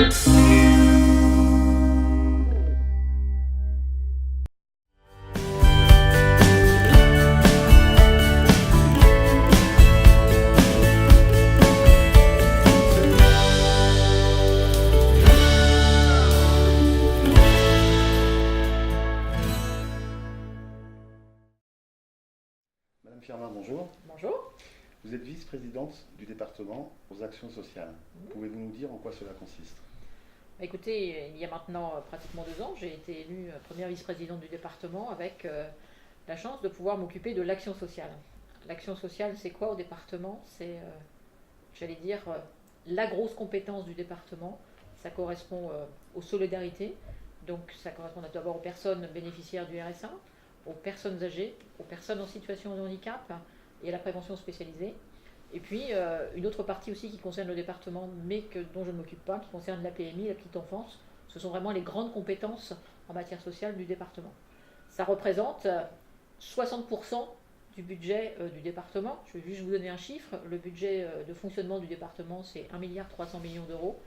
Madame Firmin, bonjour. Bonjour. Vous êtes vice-présidente du département aux actions sociales. Pouvez-vous nous dire en quoi cela consiste? Écoutez, il y a maintenant pratiquement 2 ans, j'ai été élue première vice-présidente du département avec la chance de pouvoir m'occuper de l'action sociale. L'action sociale, c'est quoi au département? C'est, j'allais dire, la grosse compétence du département. Ça correspond aux solidarités. Donc ça correspond d'abord aux personnes bénéficiaires du RSA, aux personnes âgées, aux personnes en situation de handicap et à la prévention spécialisée. Et puis une autre partie aussi qui concerne le département, mais dont je ne m'occupe pas, qui concerne la PMI, la petite enfance. Ce sont vraiment les grandes compétences en matière sociale du département. Ça représente 60% du budget du département. Je vais juste vous donner un chiffre. Le budget de fonctionnement du département, c'est 1,3 milliard d'euros.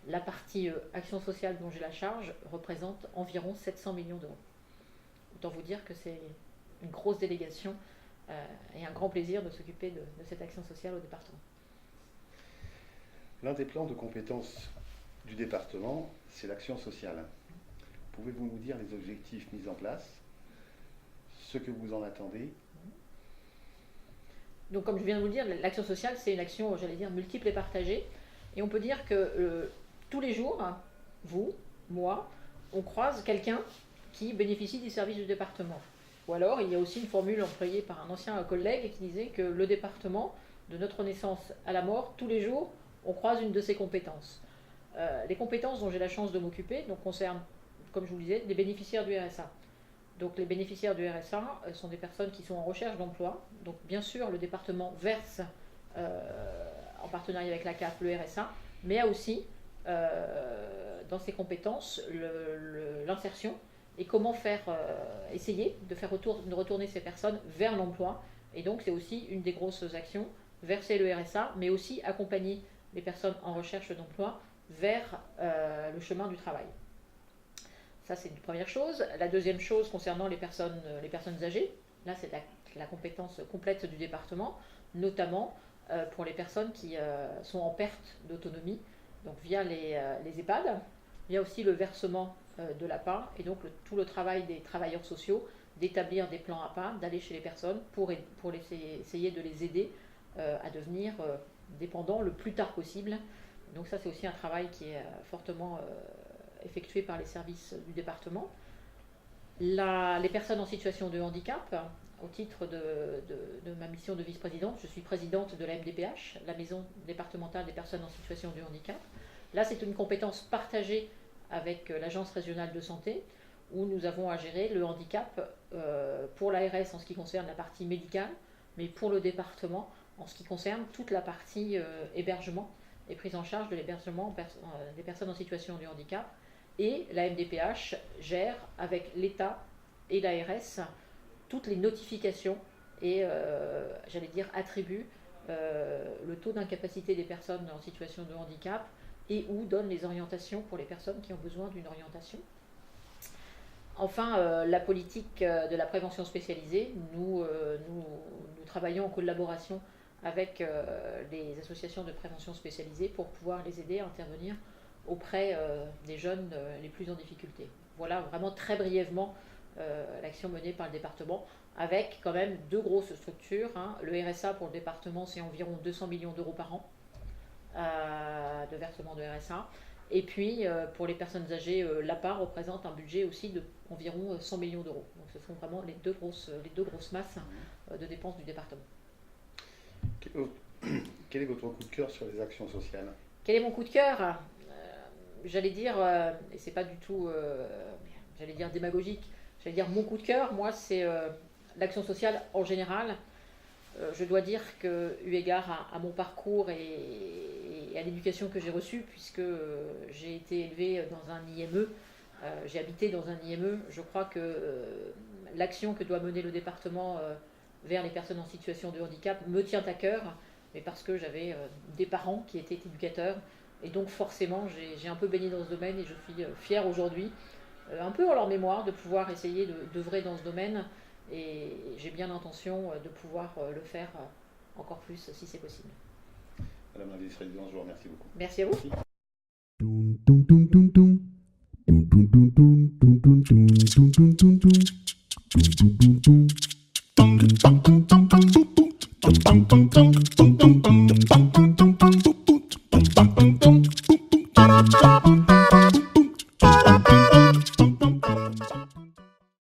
La partie action sociale dont j'ai la charge représente environ 700 millions d'euros. Autant vous dire que c'est une grosse délégation et un grand plaisir de s'occuper de cette action sociale au département. L'un des plans de compétences du département, c'est l'action sociale. Pouvez-vous nous dire les objectifs mis en place, ce que vous en attendez? Donc comme je viens de vous le dire, l'action sociale, c'est une action, j'allais dire, multiple et partagée. Et on peut dire que tous les jours, vous, moi, on croise quelqu'un qui bénéficie des services du département. Ou alors, il y a aussi une formule employée par un ancien collègue qui disait que le département, de notre naissance à la mort, tous les jours, on croise une de ses compétences. Les compétences dont j'ai la chance de m'occuper donc, concernent, comme je vous le disais, les bénéficiaires du RSA. Donc les bénéficiaires du RSA sont des personnes qui sont en recherche d'emploi. Donc bien sûr, le département verse, en partenariat avec la CAF, le RSA, mais a aussi, dans ses compétences, l'insertion et comment faire, essayer de faire de retourner ces personnes vers l'emploi. Et donc c'est aussi une des grosses actions, verser le RSA, mais aussi accompagner les personnes en recherche d'emploi vers le chemin du travail. Ça, c'est une première chose. La deuxième chose concernant les personnes âgées, là, c'est la compétence complète du département, notamment pour les personnes qui sont en perte d'autonomie, donc via les EHPAD. Il y a aussi le versement de l'APA et donc tout le travail des travailleurs sociaux, d'établir des plans APA, d'aller chez les personnes pour essayer de les aider à devenir dépendants le plus tard possible. Donc ça, c'est aussi un travail qui est fortement effectué par les services du département. Les personnes en situation de handicap, au titre de ma mission de vice-présidente, je suis présidente de la MDPH, la Maison départementale des personnes en situation de handicap. Là, c'est une compétence partagée avec l'Agence régionale de santé, où nous avons à gérer le handicap pour l'ARS en ce qui concerne la partie médicale, mais pour le département en ce qui concerne toute la partie hébergement et prise en charge de l'hébergement des personnes en situation de handicap. Et la MDPH gère avec l'État et l'ARS toutes les notifications et, j'allais dire, attribue le taux d'incapacité des personnes en situation de handicap et ou donne les orientations pour les personnes qui ont besoin d'une orientation. Enfin, la politique de la prévention spécialisée, nous travaillons en collaboration avec les associations de prévention spécialisée pour pouvoir les aider à intervenir auprès des jeunes les plus en difficulté. Voilà vraiment très brièvement l'action menée par le département, avec quand même 2 grosses structures. Le RSA pour le département, c'est environ 200 millions d'euros par an de versement de RSA. Et puis pour les personnes âgées, l'APA représente un budget aussi d'environ 100 millions d'euros. Donc ce sont vraiment les deux grosses masses de dépenses du département. Quel est votre coup de cœur sur les actions sociales? Quel est mon coup de cœur? J'allais dire, et c'est pas du tout, j'allais dire démagogique, j'allais dire mon coup de cœur, moi c'est l'action sociale en général. Je dois dire que, eu égard à mon parcours et à l'éducation que j'ai reçue, puisque j'ai été élevée dans un IME, j'ai habité dans un IME, je crois que l'action que doit mener le département vers les personnes en situation de handicap me tient à cœur, mais parce que j'avais des parents qui étaient éducateurs Et donc forcément, j'ai un peu baigné dans ce domaine et je suis fière aujourd'hui, un peu en leur mémoire, de pouvoir essayer d'œuvrer dans ce domaine. Et j'ai bien l'intention de pouvoir le faire encore plus si c'est possible. Madame la vice-présidente, je vous remercie beaucoup. Merci à vous. Merci.